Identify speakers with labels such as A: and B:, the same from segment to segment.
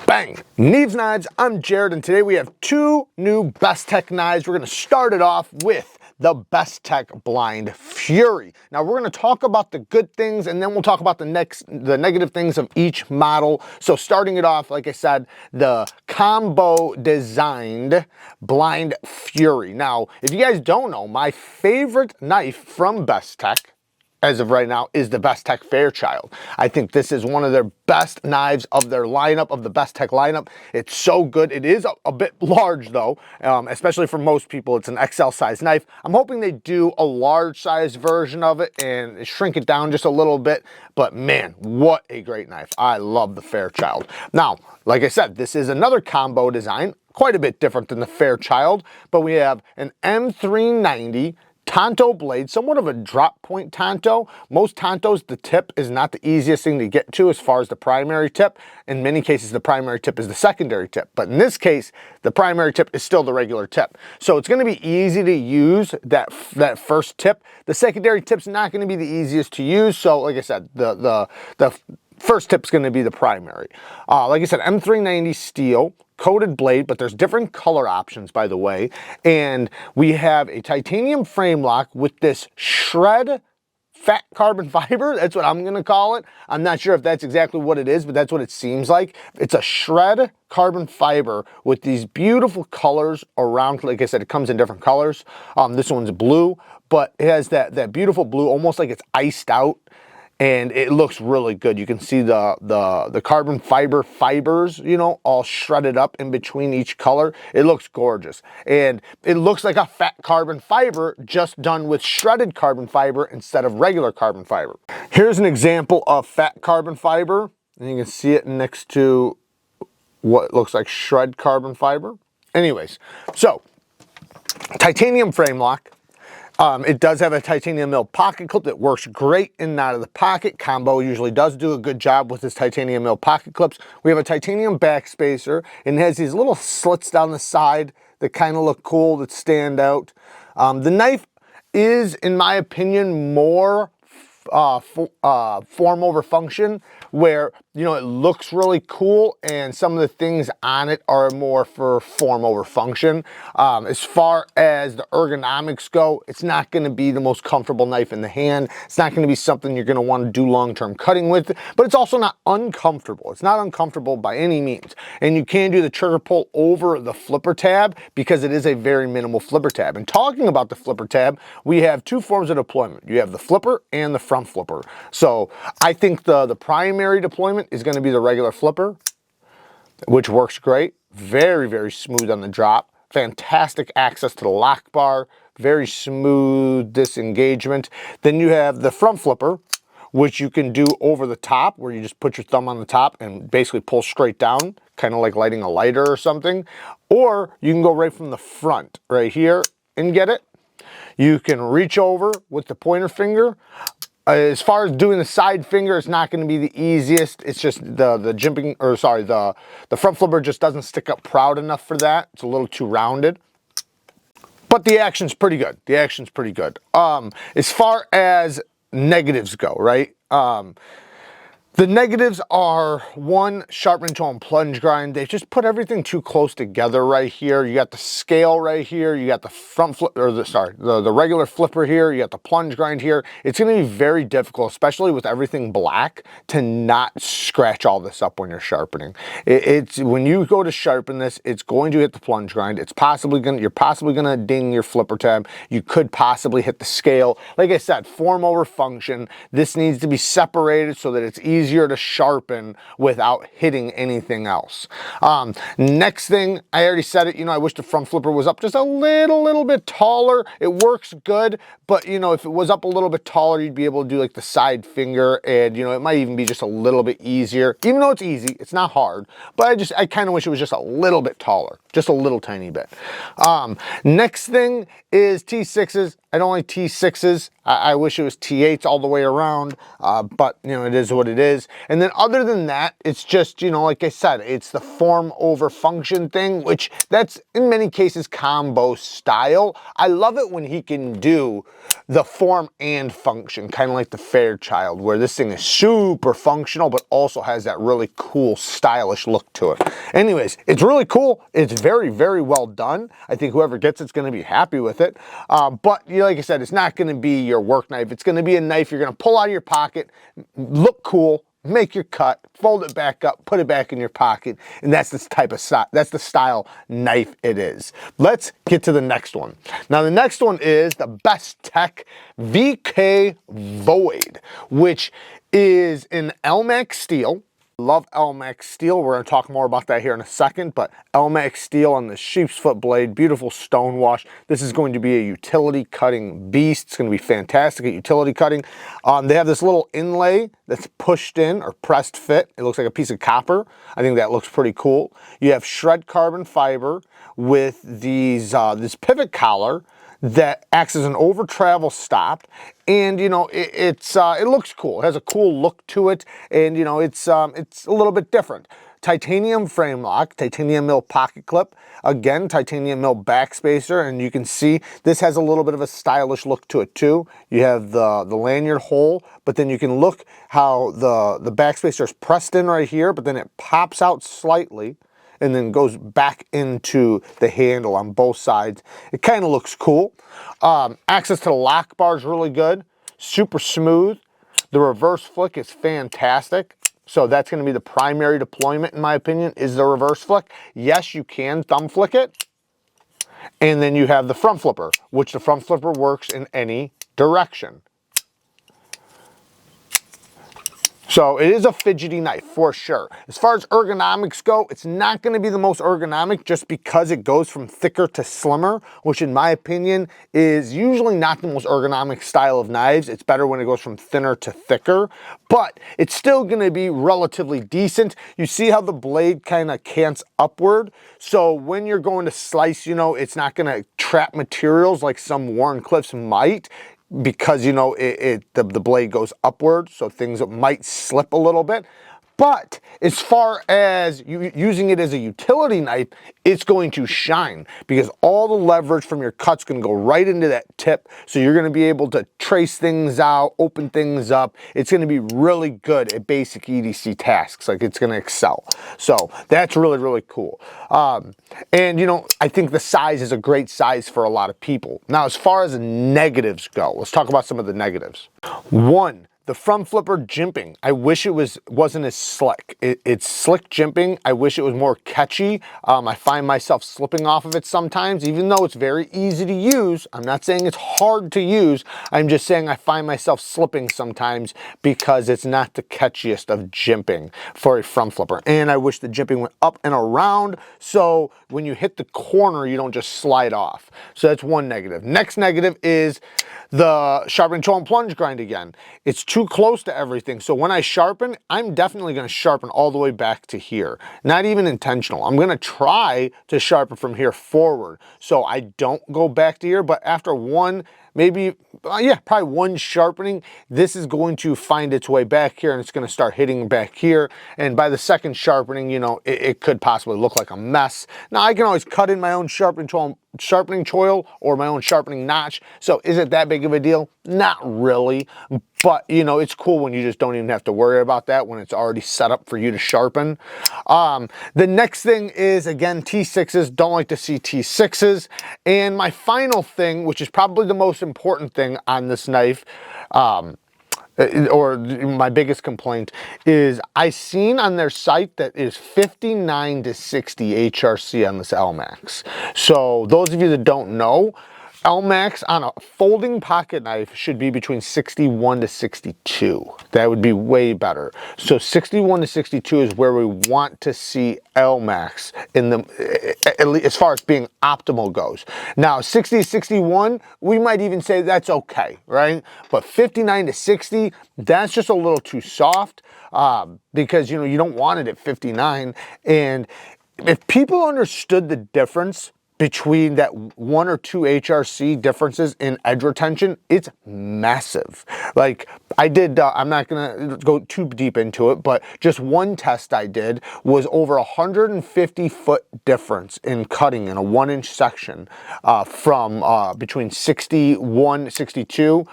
A: Bang! Neeves Knives, I'm Jared, and today we have two new Bestech knives. We're going to start it off with the Bestech Blind Fury. Now we're going to talk about the good things, and then we'll talk about the negative things of each model. So starting it off, like I said, the combo designed Blind Fury. Now, if you guys don't know, my favorite knife from Bestech as of right now is the Bestech Fairchild. I think this is one of their best knives of their lineup, of the Bestech lineup. It's so good. It is a bit large though, especially for most people. It's an XL size knife. I'm hoping they do a large size version of it and shrink it down just a little bit, but man, what a great knife. I love the Fairchild. Now, like I said, this is another combo design, quite a bit different than the Fairchild, but we have an M390 Tanto blade, somewhat of a drop point Tanto. Most Tantos, the tip is not the easiest thing to get to as far as the primary tip. In many cases, the primary tip is the secondary tip. But in this case, the primary tip is still the regular tip. So it's going to be easy to use that first tip. The secondary tip's not going to be the easiest to use. So like I said, the first tip's going to be the primary. Like I said, M390 steel, coated blade, but there's different color options, by the way. And we have a titanium frame lock with this shred fat carbon fiber. That's what I'm going to call it. I'm not sure if that's exactly what it is, but that's what it seems like. It's a shred carbon fiber with these beautiful colors around. Like I said, it comes in different colors. This one's blue, but it has that beautiful blue, almost like it's iced out. And it looks really good. You can see the carbon fibers, you know, all shredded up in between each color. It looks gorgeous. And it looks like a fat carbon fiber just done with shredded carbon fiber instead of regular carbon fiber. Here's an example of fat carbon fiber. And you can see it next to what looks like shred carbon fiber. Anyways, so titanium frame lock. It does have a titanium milled pocket clip that works great in and out of the pocket. Combo usually does do a good job with this titanium milled pocket clips. We have a titanium back spacer, and it has these little slits down the side that kind of look cool, that stand out. The knife is, in my opinion, more form over function, where, you know, it looks really cool and some of the things on it are more for form over function. As far as the ergonomics go, it's not going to be the most comfortable knife in the hand. It's not going to be something you're going to want to do long-term cutting with, but it's also not uncomfortable. It's not uncomfortable by any means. And you can do the trigger pull over the flipper tab because it is a very minimal flipper tab. And talking about the flipper tab, we have two forms of deployment. You have the flipper and the front flipper. So I think the primary deployment is going to be the regular flipper, which works great. Very, very smooth on the drop. Fantastic access to the lock bar. Very smooth disengagement. Then you have the front flipper, which you can do over the top, where you just put your thumb on the top and basically pull straight down, kind of like lighting a lighter or something. Or you can go right from the front, right here, and get it. You can reach over with the pointer finger. As far as doing the side finger, it's not going to be the easiest. It's just the front flipper just doesn't stick up proud enough for that. It's a little too rounded. But the action's pretty good. The action's pretty good. As far as negatives go, right? The negatives are, one, sharpening tool and plunge grind. They just put everything too close together right here. You got the scale right here. You got the front flip, or the regular flipper here. You got the plunge grind here. It's going to be very difficult, especially with everything black, to not scratch all this up when you're sharpening. When you go to sharpen this, it's going to hit the plunge grind. You're possibly going to ding your flipper tab. You could possibly hit the scale. Like I said, form over function. This needs to be separated so that it's easier to sharpen without hitting anything else. Next thing, I already said it, you know, I wish the front flipper was up just a little bit taller. It works good, but you know, if it was up a little bit taller, you'd be able to do like the side finger, and you know, it might even be just a little bit easier. Even though it's easy, it's not hard, but I kind of wish it was just a little bit taller. just a little tiny bit. Next thing is T6s. I don't like T6s. I wish it was T8s all the way around, but you know, it is what it is. And then other than that, it's just, you know, like I said, it's the form over function thing, which that's in many cases combo style. I love it when he can do the form and function, kind of like the Fairchild, where this thing is super functional, but also has that really cool, stylish look to it. Anyways, it's really cool. It's very, very well done. I think whoever gets it's going to be happy with it. But you know, like I said, it's not going to be your work knife. It's going to be a knife you're going to pull out of your pocket, look cool, make your cut, fold it back up, put it back in your pocket, and that's the type of style, that's the style knife it is. Let's get to the next one. Now the next one is the Bestech VK Void, which is an Elmax steel. Love Elmax steel. We're going to talk more about that here in a second, but Elmax steel on the sheep's foot blade, beautiful stone wash. This is going to be a utility cutting beast. It's going to be fantastic at utility cutting. They have this little inlay that's pushed in or pressed fit. It looks like a piece of copper. I think that looks pretty cool. You have shred carbon fiber with these this pivot collar that acts as an over travel stop, and you know it looks cool. It has a cool look to it, and you know it's a little bit different. Titanium frame lock, titanium mill pocket clip, again titanium mill backspacer, and you can see this has a little bit of a stylish look to it too. You have the lanyard hole, but then you can look how the backspacer is pressed in right here, but then it pops out slightly and then goes back into the handle on both sides. It kind of looks cool. Access to the lock bar is really good, super smooth. The reverse flick is fantastic. So that's going to be the primary deployment, in my opinion, is the reverse flick. Yes, you can thumb flick it. And then you have the front flipper, which the front flipper works in any direction. So it is a fidgety knife for sure. As far as ergonomics go, it's not going to be the most ergonomic just because it goes from thicker to slimmer, which in my opinion is usually not the most ergonomic style of knives. It's better when it goes from thinner to thicker, but it's still going to be relatively decent. You see how the blade kind of cants upward. So when you're going to slice, you know, it's not going to trap materials like some Warren Cliffs might, because you know the blade goes upward, so things might slip a little bit. But as far as using it as a utility knife, it's going to shine because all the leverage from your cut's going to go right into that tip. So you're going to be able to trace things out, open things up. It's going to be really good at basic EDC tasks. Like, it's going to excel. So that's really, really cool. And you know, I think the size is a great size for a lot of people. Now, as far as negatives go, let's talk about some of the negatives. One, the front flipper jimping. I wish it wasn't as slick. It's slick jimping. I wish it was more catchy. I find myself slipping off of it sometimes, even though it's very easy to use. I'm not saying it's hard to use. I'm just saying I find myself slipping sometimes because it's not the catchiest of jimping for a front flipper. And I wish the jimping went up and around, so when you hit the corner, you don't just slide off. So that's one negative. Next negative is the sharpening tool and plunge grind again. It's too close to everything. So when I sharpen, I'm definitely going to sharpen all the way back to here. Not even intentional. I'm going to try to sharpen from here forward so I don't go back to here, but after one, maybe, yeah, probably one sharpening, this is going to find its way back here and it's going to start hitting back here. And by the second sharpening, you know, it could possibly look like a mess. Now, I can always cut in my own sharpening choil or my own sharpening notch. So is it that big of a deal? Not really. But, you know, it's cool when you just don't even have to worry about that when it's already set up for you to sharpen. The next thing is, again, T6s. Don't like to see T6s. And my final thing, which is probably the most important thing on this knife, or my biggest complaint, is I seen on their site that is 59 to 60 HRC on this Elmax. So those of you that don't know, Elmax on a folding pocket knife should be between 61 to 62. That would be way better. So 61 to 62 is where we want to see Elmax in the, at least as far as being optimal goes. Now 60 to 61, we might even say that's okay, right? But 59 to 60, that's just a little too soft, because you know, you don't want it at 59. And if people understood the difference between that 1 or 2 HRC differences in edge retention, it's massive. Like I did, I'm not gonna go too deep into it, but just one test I did was over 150 foot difference in cutting in a 1-inch section from between 61, 62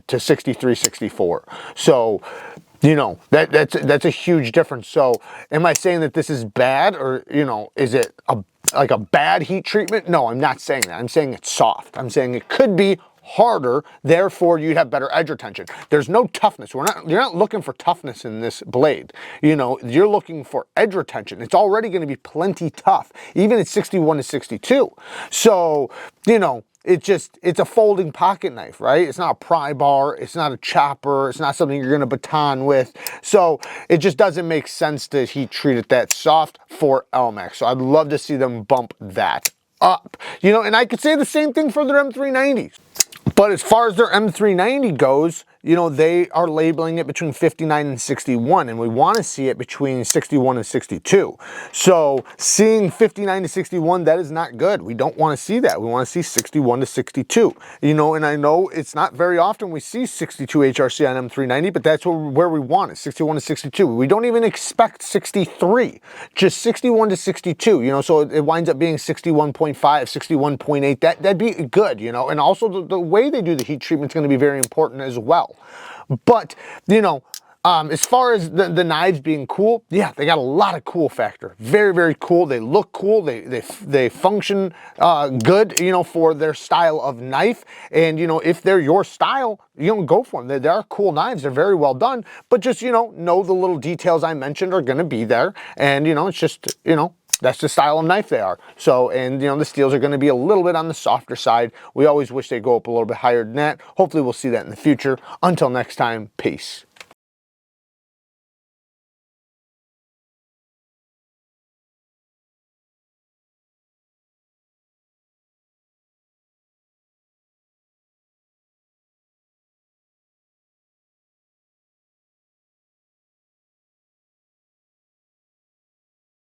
A: to 63, 64. So, you know, that's a huge difference. So am I saying that this is bad, or, you know, is it like a bad heat treatment? No, I'm not saying that. I'm saying it's soft. I'm saying it could be harder, therefore you'd have better edge retention. There's no toughness. You're not looking for toughness in this blade. You know, you're looking for edge retention. It's already going to be plenty tough, even at 61 to 62. So, you know, it's a folding pocket knife, right? It's not a pry bar, it's not a chopper, it's not something you're gonna baton with. So it just doesn't make sense to heat treat it that soft for LMAX. So I'd love to see them bump that up. You know, and I could say the same thing for their M390s. But as far as their M390 goes, you know, they are labeling it between 59 and 61, and we want to see it between 61 and 62. So seeing 59 to 61, that is not good. We don't want to see that. We want to see 61 to 62. You know, and I know it's not very often we see 62 HRC on M390, but that's where we want it, 61 to 62. We don't even expect 63, just 61 to 62, you know, so it winds up being 61.5, 61.8. That'd be good, you know, and also the way they do the heat treatment is going to be very important as well. But, you know, as far as the knives being cool, yeah, they got a lot of cool factor. Very, very cool. They look cool. They function good, you know, for their style of knife. And, you know, if they're your style, you don't go for them. They are cool knives. They're very well done. But just, you know the little details I mentioned are going to be there. And, you know, it's just, you know, that's the style of knife they are. So, and you know, the steels are going to be a little bit on the softer side. We always wish they'd go up a little bit higher than that. Hopefully we'll see that in the future. Until next time, peace.